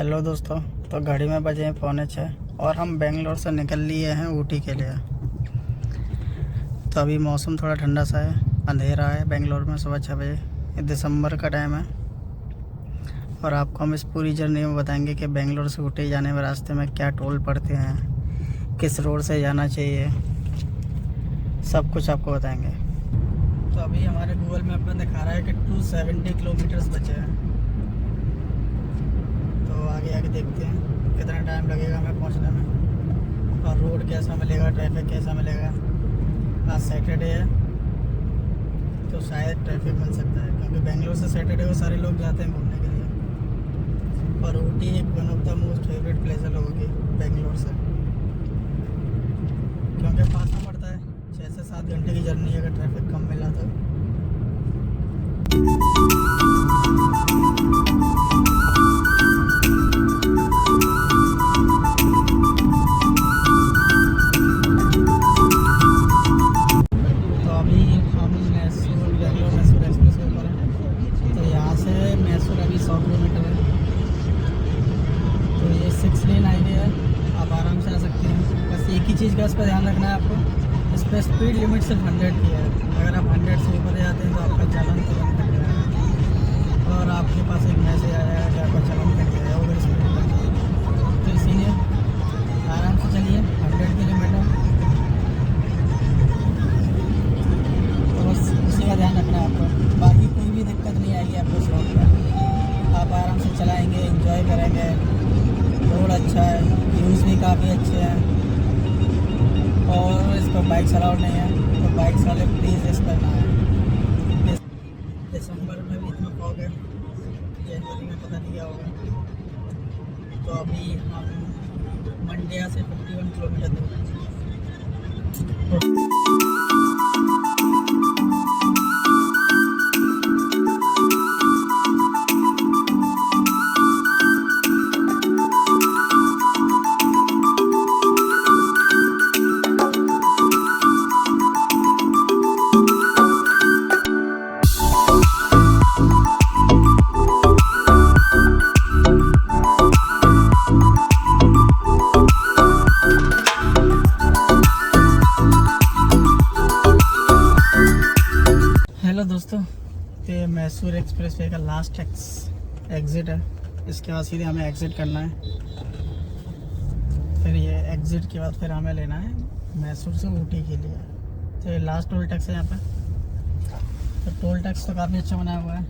Hello दोस्तों, तो घड़ी में बजे हैं 5:45 और हम बेंगलोर से निकल लिए हैं ऊटी के लिए। तो अभी मौसम थोड़ा ठंडा सा है, अंधेरा है बेंगलोर में सुबह 6 बजे। ये दिसंबर का टाइम है और आपको हम इस पूरी जर्नी में बताएंगे कि बेंगलोर से ऊटी जाने में रास्ते में क्या टोल पड़ते हैं, किस रोड से जाना चाहिए, सब कुछ आपको बताएंगे। तो अभी हमारे गूगल मैप में दिखा रहा है कि 270 किलोमीटर्स बचे हैं। तो आगे आगे देखते हैं कितना टाइम लगेगा हमें पहुंचने में और रोड कैसा मिलेगा, ट्रैफिक कैसा मिलेगा। आज सैटरडे है तो शायद ट्रैफिक मिल सकता है, क्योंकि बेंगलोर से सैटरडे को सारे लोग जाते हैं घूमने के लिए। और ऊटी एक one of the most favourite place है लोगों की बेंगलोर से, क्योंकि पास में पड़ता है। 6 से 7 घंटे की जर्नी अगर ट्रैफिक कम मिला तो। चीज़ का इस पर ध्यान रखना है आपको, इस पर स्पीड लिमिट सिर्फ 100 की है। अगर आप 100 से ऊपर जाते हैं तो आपका चालान तुरंत कट जाएगा और आपके पास एक मैसेज आ जाएगा कि आपका चालान कट गया है अगर स्पीड कट। तो इसीलिए आराम से चलिए, 100 की लिमिट है। तो बस उसी का ध्यान रखना है आपको, बाकी कोई भी दिक्कत नहीं आएगी आपको। इस रोड पर आप आराम से चलाएँगे, इंजॉय करेंगे। रोड अच्छा है, व्यूज़ भी काफ़ी अच्छे हैं और इस पर बाइक्स अलाउड नहीं है, तो बाइक्स वाले प्लीज़ इस पर ना आए। दिसंबर में भी इतना फॉग है, जनवरी में पता नहीं क्या होगा। तो अभी हम मंडिया से 51 किलोमीटर दूर हैं। हेलो दोस्तों, तो मैसूर एक्सप्रेस वे का लास्ट एग्ज़िट है। इसके बाद सीधे हमें एग्ज़िट करना है। फिर ये एग्ज़िट के बाद फिर हमें लेना है मैसूर से ऊटी के लिए। तो ये लास्ट टोल टैक्स है यहाँ पे। तो टोल टैक्स तो काफ़ी अच्छा बनाया हुआ है।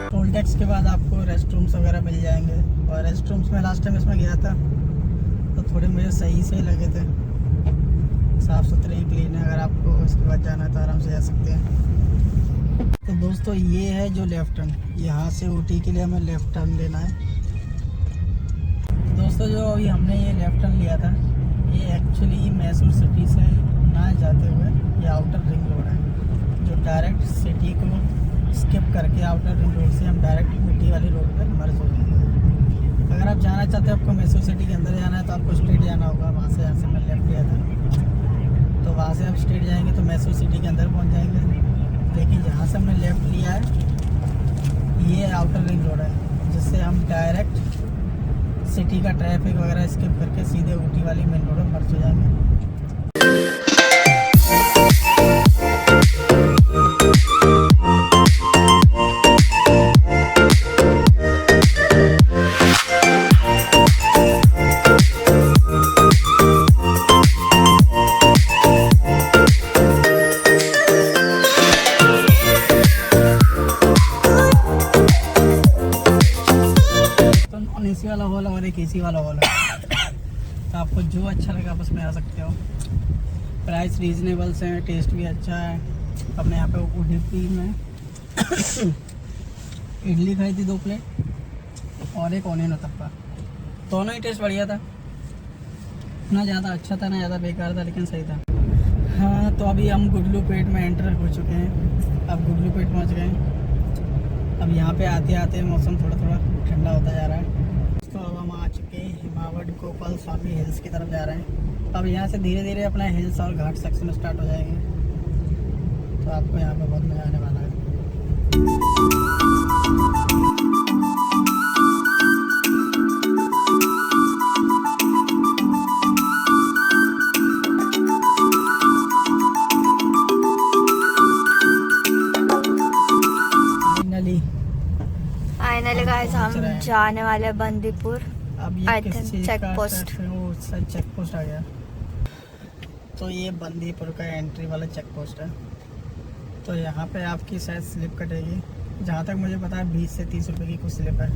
टोल टैक्स के बाद आपको रेस्ट रूम्स वगैरह मिल जाएंगे, और रेस्ट रूम्स में लास्ट टाइम इसमें गया था तो थोड़े मुझे सही से लगे थे, साफ़ सुथरे ही, क्लीन है। अगर आपको इसके बाद जाना है तो आराम से जा सकते हैं। तो दोस्तों ये है जो लेफ़्ट टर्न, यहाँ से ऊटी के लिए हमें लेफ़्ट टर्न लेना है। दोस्तों जो अभी हमने ये लेफ़्ट टर्न लिया था, ये एक्चुअली मैसूर सिटी से ना जाते हुए ये आउटर रिंग रोड है, जो डायरेक्ट सिटी को स्किप करके आउटर रिंग रोड से हम डायरेक्ट ऊटी वाली रोड पर मर्ज हो जाएंगे। अगर आप जाना चाहते हैं, आपको मैसूर सिटी के अंदर जाना है, तो आपको स्ट्रेट जाना होगा। वहाँ से, यहाँ से मैं लेफ्ट लिया था, तो वहाँ से आप स्ट्रेट जाएंगे तो मैसूर सिटी के अंदर पहुँच जाएंगे। लेकिन जहाँ से हमने लेफ़्ट लिया है ये आउटर रिंग रोड है, जिससे हम डायरेक्ट सिटी का ट्रैफिक वगैरह स्किप करके सीधे ऊटी वाली मेन रोड में मर्ज हो जाएंगे। AC वाला हॉल और एक AC वाला हॉल है, तो आपको जो अच्छा लगे आप उसमें आ सकते हो। प्राइस रीजनेबल से है, टेस्ट भी अच्छा है। अपने यहाँ पे उडुपी में इडली खाई थी 2 प्लेट और एक ऑनियन उत्तपा, दोनों ही टेस्ट बढ़िया था। ना ज़्यादा अच्छा था ना ज़्यादा बेकार था, लेकिन सही था। हाँ, तो अभी हम गुडलूपेट में एंटर हो चुके हैं। अब गुडलूपेट पहुँच गए हैं। अब यहाँ पे आते आते मौसम थोड़ा थोड़ा ठंडा होता जा रहा है। तो अब हम आ चुके हैं हिमावट गोपाल स्वामी हिल्स की तरफ जा रहे हैं। अब यहाँ से धीरे धीरे अपना हिल्स और घाट सेक्शन स्टार्ट हो जाएंगे। तो आपको यहाँ पे बहुत मज़ा आने वाला है। फाइनली फाइनली गाइस हम जाने वाले हैं बंदीपुर। अब ये I किस think चीज़ check का post। वो चेक पोस्ट आ गया। तो ये बंदीपुर का एंट्री वाला चेक पोस्ट है। तो यहाँ पे आपकी शायद स्लिप कटेगी, जहाँ तक मुझे पता है 20 से 30 रुपए की कुछ स्लिप है।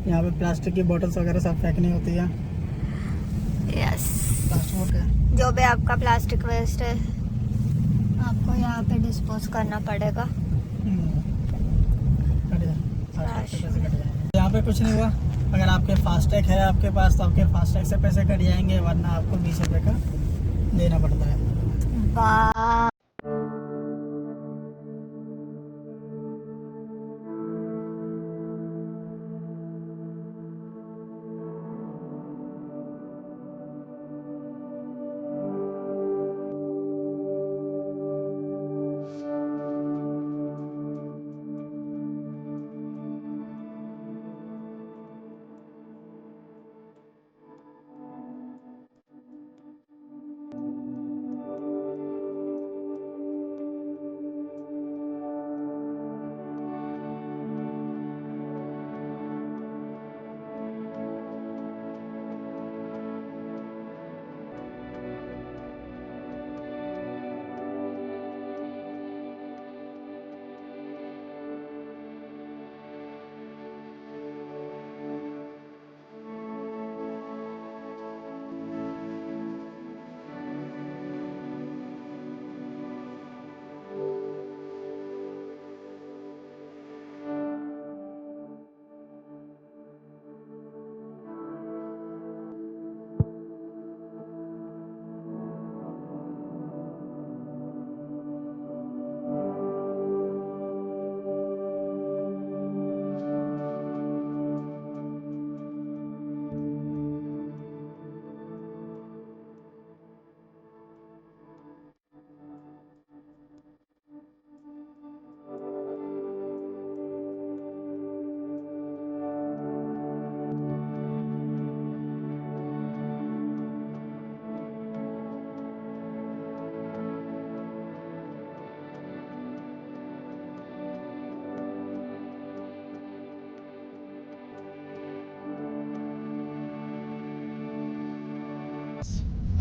यहाँ पे प्लास्टिक की बोतल्स वगैरह सब फेंकनी होती है। यस, प्लास्टिक का जो भी आपका प्लास्टिक वेस्ट है आपको यहाँ पे डिस्पोज करना पड़ेगा। कट जाए, फास्टैग से पैसे कट जाएंगे। यहाँ पे कुछ नहीं हुआ। अगर आपके फास्टैग है आपके पास तो आपके फास्टैग से पैसे कट जाएंगे, वरना आपको 20 रुपये का देना पड़ता है। वाह,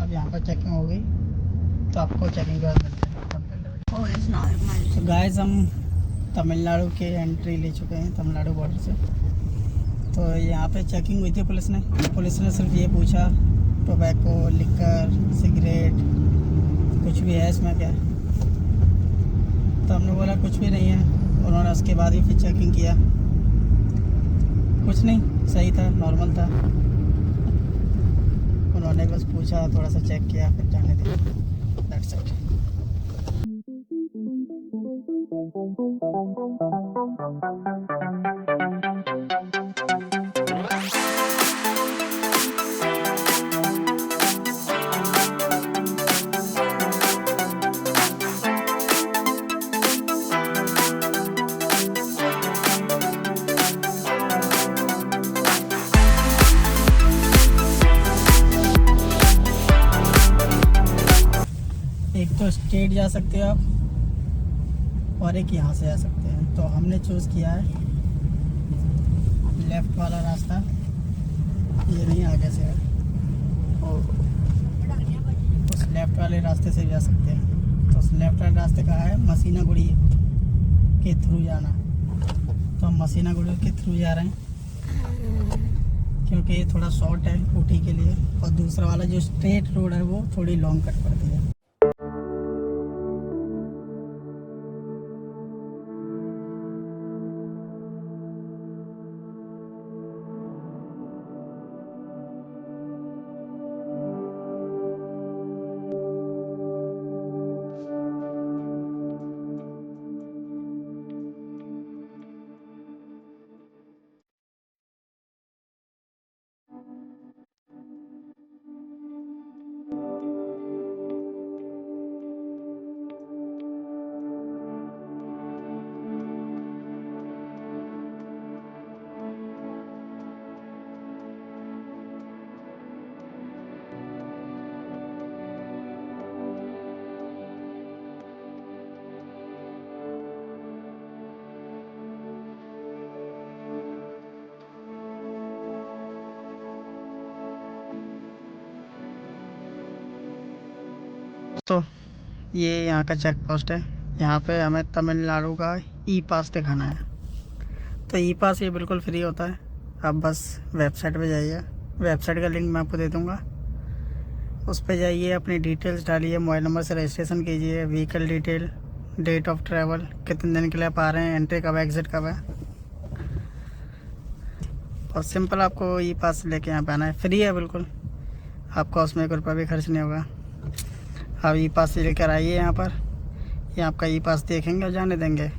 अब यहाँ पर चेकिंग हो गई तो आपको चेकिंग के बाद मिलते हैं। oh it's normal। तो गाइस हम तमिलनाडु के एंट्री ले चुके हैं, तमिलनाडु बॉर्डर से। तो यहाँ पे चेकिंग हुई थी पुलिस ने सिर्फ ये पूछा टोबैको, लिकर, सिगरेट कुछ भी है इसमें क्या। तो हमने बोला कुछ भी नहीं है। उन्होंने उसके बाद ही फिर चेकिंग किया, कुछ नहीं, सही था, नॉर्मल था। उन्होंने बस पूछा, थोड़ा सा चेक किया, फिर जाने दिया। That's it. एक तो स्ट्रेट जा सकते हो आप और एक यहाँ से जा सकते हैं। तो हमने चूज़ किया है लेफ़्ट वाला रास्ता। ये नहीं आगे से है, उस लेफ़्ट वाले रास्ते से जा सकते हैं। तो उस लेफ़्ट वाले रास्ते का है मसीना गुड़ी के थ्रू जाना। तो हम मसीना गुड़ी के थ्रू जा रहे हैं क्योंकि ये थोड़ा शॉर्ट है ऊटी के लिए, और दूसरा वाला जो स्ट्रेट रोड है वो थोड़ी लॉन्ग कट पड़ती है। तो ये यहाँ का चेक पोस्ट है। यहाँ पे हमें तमिलनाडु का ई पास दिखाना है। तो ई पास ये बिल्कुल फ्री होता है। आप बस वेबसाइट पे जाइए, वेबसाइट का लिंक मैं आपको दे दूँगा। उस पर जाइए, अपनी डिटेल्स डालिए, मोबाइल नंबर से रजिस्ट्रेशन कीजिए, vehicle detail, date of travel, कितने दिन के लिए आप आ रहे हैं, एंट्री कब है, एग्ज़िट कब है, और सिंपल आपको ई पास लेके यहाँ पे आना है। फ्री है बिल्कुल, आपका उसमें 1 रुपया भी खर्च नहीं होगा। आप ई पास लेकर आइए यहाँ पर, ये आपका ई पास देखेंगे और जाने देंगे।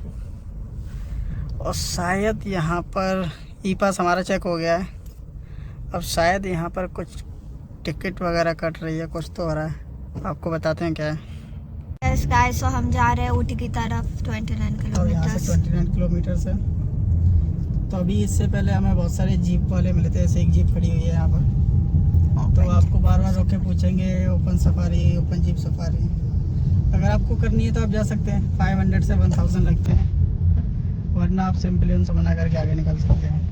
और शायद यहाँ पर ई पास हमारा चेक हो गया है, अब शायद यहाँ पर कुछ टिकट वगैरह कट रही है, कुछ तो हो रहा है। आपको बताते हैं क्या है। यस गाइस, सो हम जा रहे हैं ऊटी की तरफ 29 और यहाँ से किलोमीटर। 29 किलोमीटर है। तो अभी इससे पहले हमें बहुत सारे जीप वाले मिले थे, ऐसे एक जीप खड़ी हुई है यहाँ पर। तो आपको बार बार रोक के पूछेंगे open safari, open jeep safari. अगर आपको करनी है तो आप जा सकते हैं, 500 से 1000 लगते हैं, वरना आप सिंपली उनसे मना करके आगे निकल सकते हैं।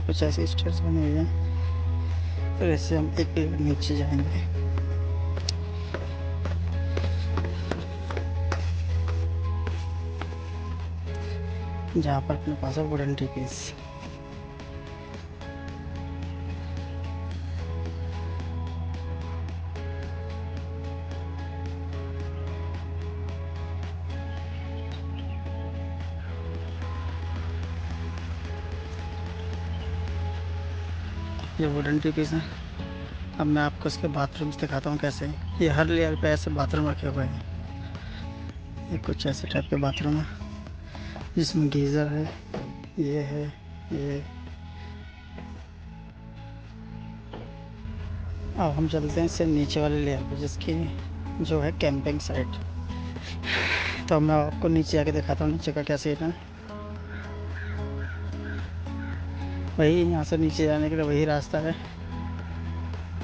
कुछ ऐसे स्टेयर्स बने हुए हैं, फिर ऐसे हम एक नीचे जाएंगे। जहाँ पर अपने पास है वुडन टीपीस। ये वुडन टीपीस है। अब मैं आपको इसके बाथरूम्स दिखाता हूँ कैसे। ये हर लेयर पे ऐसे बाथरूम रखे हुए हैं। ये कुछ ऐसे टाइप के बाथरूम है जिसमें गीज़र है, ये है, ये। अब हम चलते हैं इससे नीचे वाले लेयर पे, जिसकी जो है कैंपिंग साइट। तो मैं आपको नीचे आके दिखाता हूँ नीचे का क्या सीन है। वही यहाँ से नीचे जाने के लिए वही रास्ता है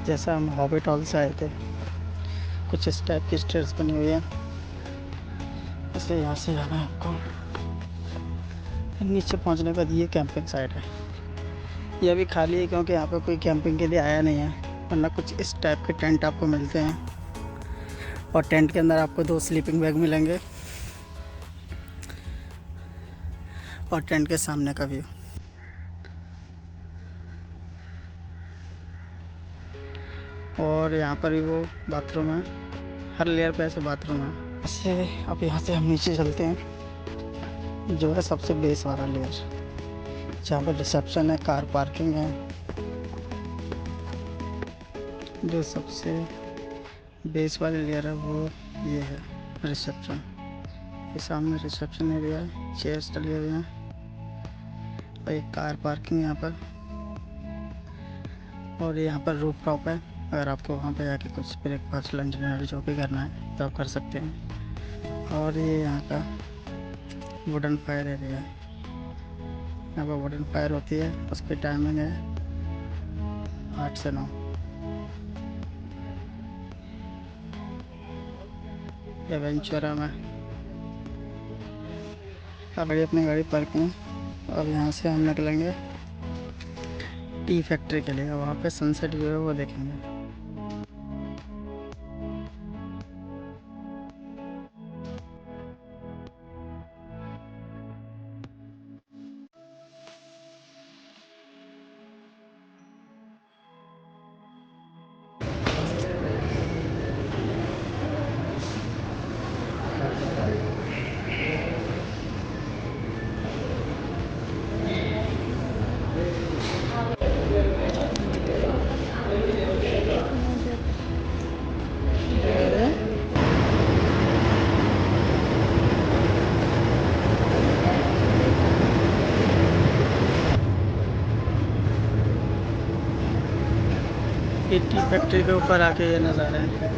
जैसा हम हॉबिट हॉल से आए थे। कुछ इस टाइप की स्टेयर्स बनी हुई है, इसलिए यहाँ से जाना है आपको। नीचे पहुँचने के बाद ये कैंपिंग साइट है। ये अभी खाली है क्योंकि यहाँ पे कोई कैंपिंग के लिए आया नहीं है, वरना कुछ इस टाइप के टेंट आपको मिलते हैं। और टेंट के अंदर आपको 2 स्लीपिंग बैग मिलेंगे और टेंट के सामने का व्यू। और यहाँ पर भी वो बाथरूम है, हर लेयर पे ऐसे बाथरूम है। ऐसे अब यहाँ से हम नीचे चलते हैं, जो है सबसे बेस वाला लेयर, जहाँ पर रिसेप्शन है, कार पार्किंग है। जो सबसे बेस वाली लेयर है वो ये है रिसेप्शन। ये सामने रिसेप्शन एरिया है, चेयर्स डले हुए हैं और एक कार पार्किंग यहाँ पर। और यहाँ पर रूफ टॉप है, अगर आपको वहाँ पे जाके कुछ ब्रेकफास्ट, लंच, डिनर जो भी करना है तो आप कर सकते हैं। और ये यहाँ का वुडन फायर एरिया है, यहाँ पर वुडन फायर होती है, उसकी टाइमिंग है 8 से 9। एवेंचुरा में। अभी अपनी गाड़ी पार्किंग, अब यहाँ से हम निकलेंगे टी फैक्ट्री के लिए। वहाँ पे सनसेट व्यू है, वो देखेंगे। ये टी फैक्ट्री के ऊपर आके ये नज़ारा है।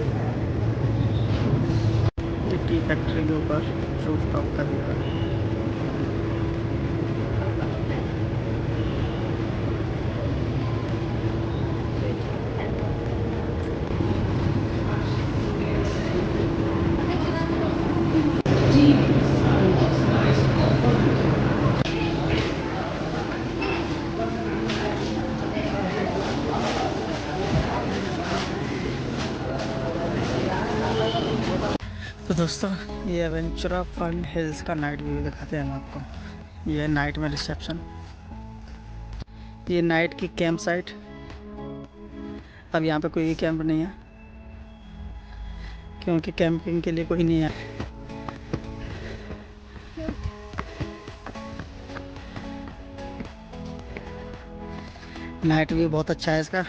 ये टी फैक्ट्री के ऊपर रूफ टॉप का व्यू है। तो दोस्तों, ये एवेंचुरा फन हिल्स का नाइट व्यू दिखाते हैं हम आपको। ये नाइट में रिसेप्शन, ये नाइट की कैंप साइट। अब यहाँ पे कोई कैंप नहीं है क्योंकि कैंपिंग के लिए कोई नहीं है। नाइट व्यू बहुत अच्छा है इसका।